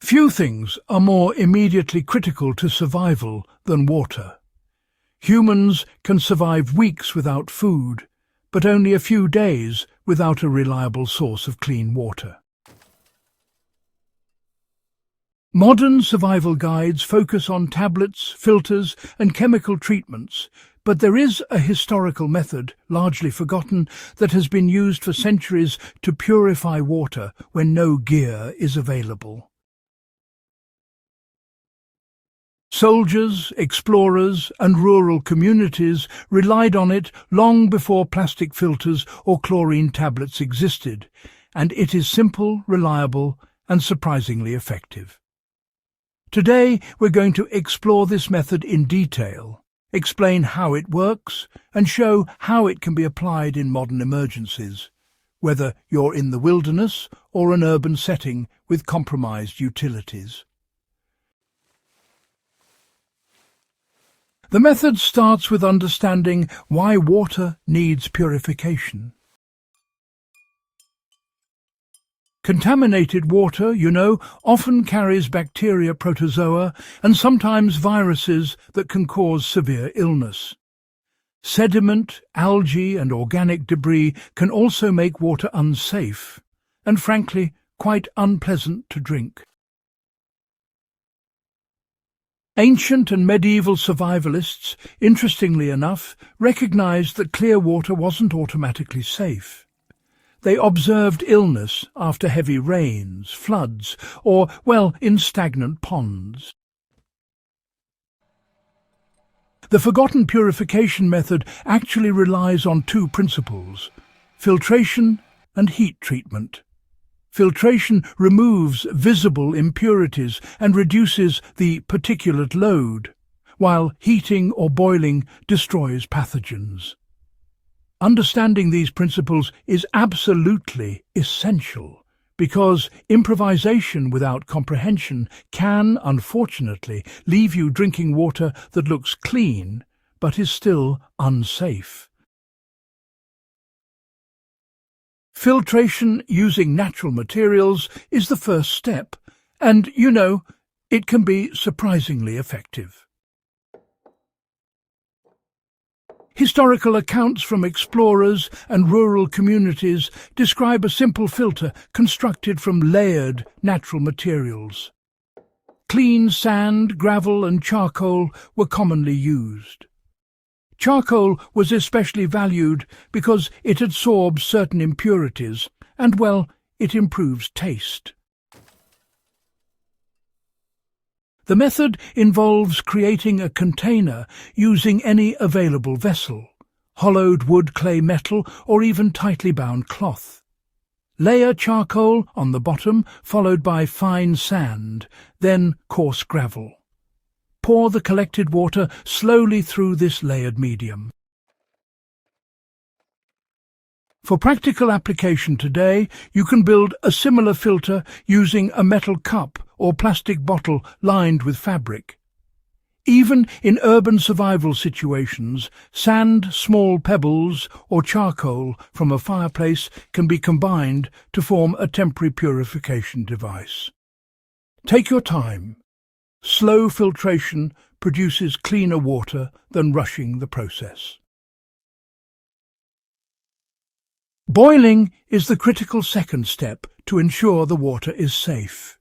Few things are more immediately critical to survival than water. Humans can survive weeks without food, but only a few days without a reliable source of clean water. Modern survival guides focus on tablets, filters, and chemical treatments, but there is a historical method, largely forgotten, that has been used for centuries to purify water when no gear is available. Soldiers, explorers, and rural communities relied on it long before plastic filters or chlorine tablets existed, and it is simple, reliable, and surprisingly effective. Today, we're going to explore this method in detail, explain how it works, and show how it can be applied in modern emergencies, whether you're in the wilderness or an urban setting with compromised utilities. The method starts with understanding why water needs purification. Contaminated water, often carries bacteria, protozoa, and sometimes viruses that can cause severe illness. Sediment, algae, and organic debris can also make water unsafe, and frankly, quite unpleasant to drink. Ancient and medieval survivalists, interestingly enough, recognized that clear water wasn't automatically safe. They observed illness after heavy rains, floods, or, in stagnant ponds. The forgotten purification method actually relies on two principles: filtration and heat treatment. Filtration removes visible impurities and reduces the particulate load, while heating or boiling destroys pathogens. Understanding these principles is absolutely essential, because improvisation without comprehension can, unfortunately, leave you drinking water that looks clean but is still unsafe. Filtration using natural materials is the first step, and, it can be surprisingly effective. Historical accounts from explorers and rural communities describe a simple filter constructed from layered natural materials. Clean sand, gravel, and charcoal were commonly used. Charcoal was especially valued because it absorbs certain impurities and, it improves taste. The method involves creating a container using any available vessel: hollowed wood, clay, metal, or even tightly bound cloth. Layer charcoal on the bottom, followed by fine sand, then coarse gravel. Pour the collected water slowly through this layered medium. For practical application today, you can build a similar filter using a metal cup or plastic bottle lined with fabric. Even in urban survival situations, sand, small pebbles, or charcoal from a fireplace can be combined to form a temporary purification device. Take your time. Slow filtration produces cleaner water than rushing the process. Boiling is the critical second step to ensure the water is safe.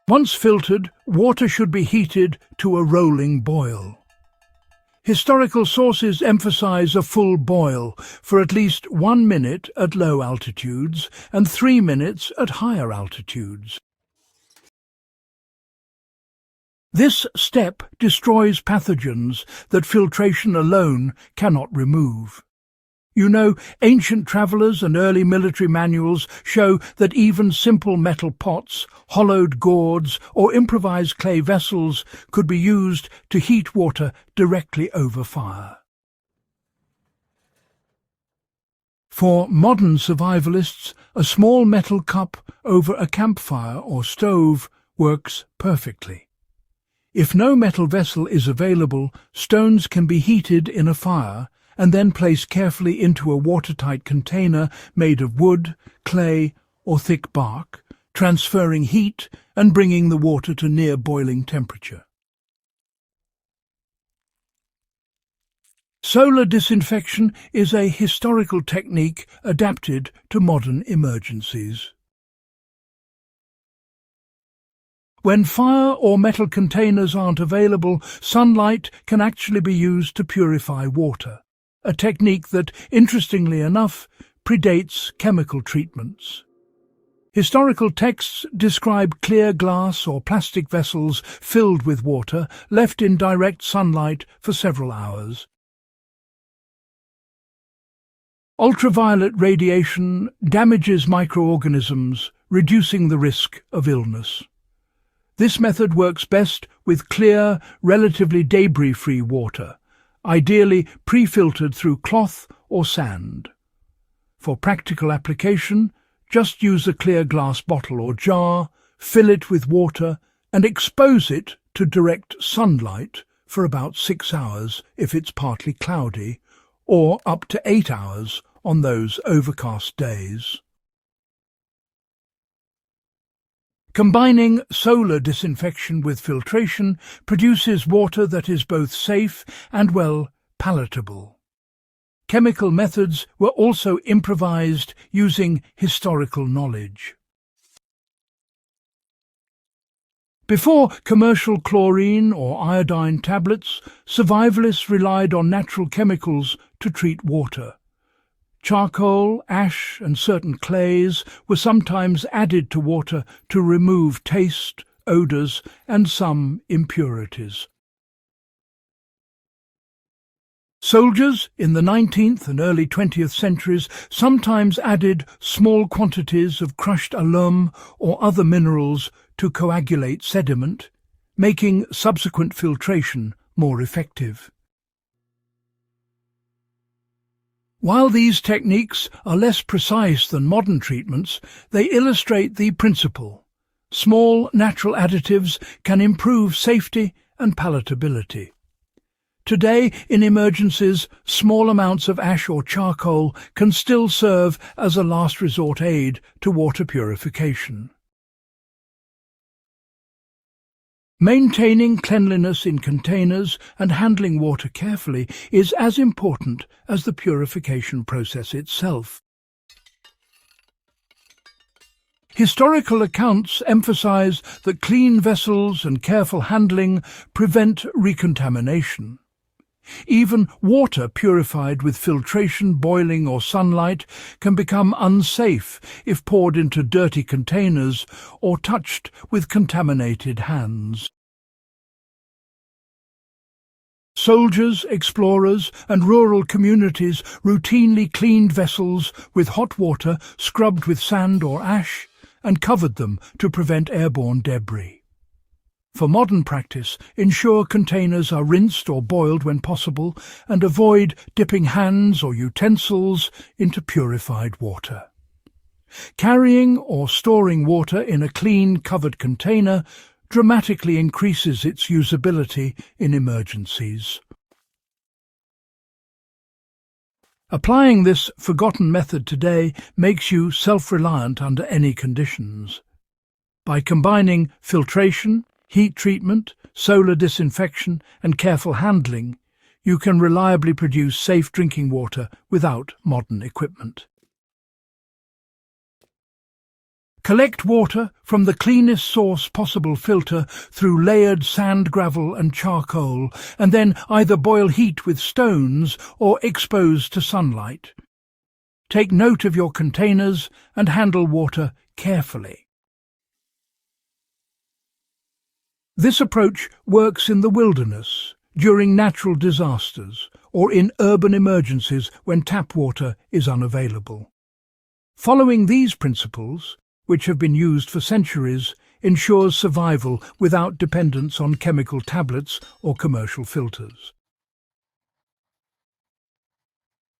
Once filtered, water should be heated to a rolling boil. Historical sources emphasize a full boil for at least 1 minute at low altitudes and 3 minutes at higher altitudes. This step destroys pathogens that filtration alone cannot remove. Ancient travelers and early military manuals show that even simple metal pots, hollowed gourds, or improvised clay vessels could be used to heat water directly over fire. For modern survivalists, a small metal cup over a campfire or stove works perfectly. If no metal vessel is available, stones can be heated in a fire and then placed carefully into a watertight container made of wood, clay, or thick bark, transferring heat and bringing the water to near boiling temperature. Solar disinfection is a historical technique adapted to modern emergencies. When fire or metal containers aren't available, sunlight can actually be used to purify water, a technique that, interestingly enough, predates chemical treatments. Historical texts describe clear glass or plastic vessels filled with water, left in direct sunlight for several hours. Ultraviolet radiation damages microorganisms, reducing the risk of illness. This method works best with clear, relatively debris-free water, ideally pre-filtered through cloth or sand. For practical application, just use a clear glass bottle or jar, fill it with water, and expose it to direct sunlight for about 6 hours if it's partly cloudy, or up to 8 hours on those overcast days. Combining solar disinfection with filtration produces water that is both safe and, well, palatable. Chemical methods were also improvised using historical knowledge. Before commercial chlorine or iodine tablets, survivalists relied on natural chemicals to treat water. Charcoal, ash, and certain clays were sometimes added to water to remove taste, odours, and some impurities. Soldiers in the 19th and early 20th centuries sometimes added small quantities of crushed alum or other minerals to coagulate sediment, making subsequent filtration more effective. While these techniques are less precise than modern treatments, they illustrate the principle. Small natural additives can improve safety and palatability. Today, in emergencies, small amounts of ash or charcoal can still serve as a last resort aid to water purification. Maintaining cleanliness in containers and handling water carefully is as important as the purification process itself. Historical accounts emphasize that clean vessels and careful handling prevent recontamination. Even water purified with filtration, boiling or sunlight can become unsafe if poured into dirty containers or touched with contaminated hands. Soldiers, explorers, and rural communities routinely cleaned vessels with hot water scrubbed with sand or ash and covered them to prevent airborne debris. For modern practice, ensure containers are rinsed or boiled when possible and avoid dipping hands or utensils into purified water. Carrying or storing water in a clean, covered container dramatically increases its usability in emergencies. Applying this forgotten method today makes you self-reliant under any conditions. By combining filtration, heat treatment, solar disinfection, and careful handling, you can reliably produce safe drinking water without modern equipment. Collect water from the cleanest source possible filter through layered sand, gravel, and charcoal, and then either boil heat with stones or expose to sunlight. Take note of your containers and handle water carefully. This approach works in the wilderness, during natural disasters, or in urban emergencies when tap water is unavailable. Following these principles, which have been used for centuries, ensures survival without dependence on chemical tablets or commercial filters.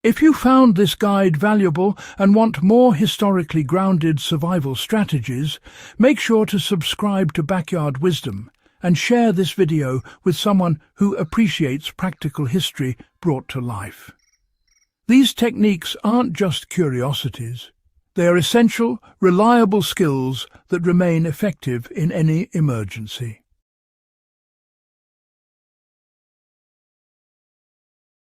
If you found this guide valuable and want more historically grounded survival strategies, make sure to subscribe to Backyard Wisdom and share this video with someone who appreciates practical history brought to life. These techniques aren't just curiosities. They are essential, reliable skills that remain effective in any emergency.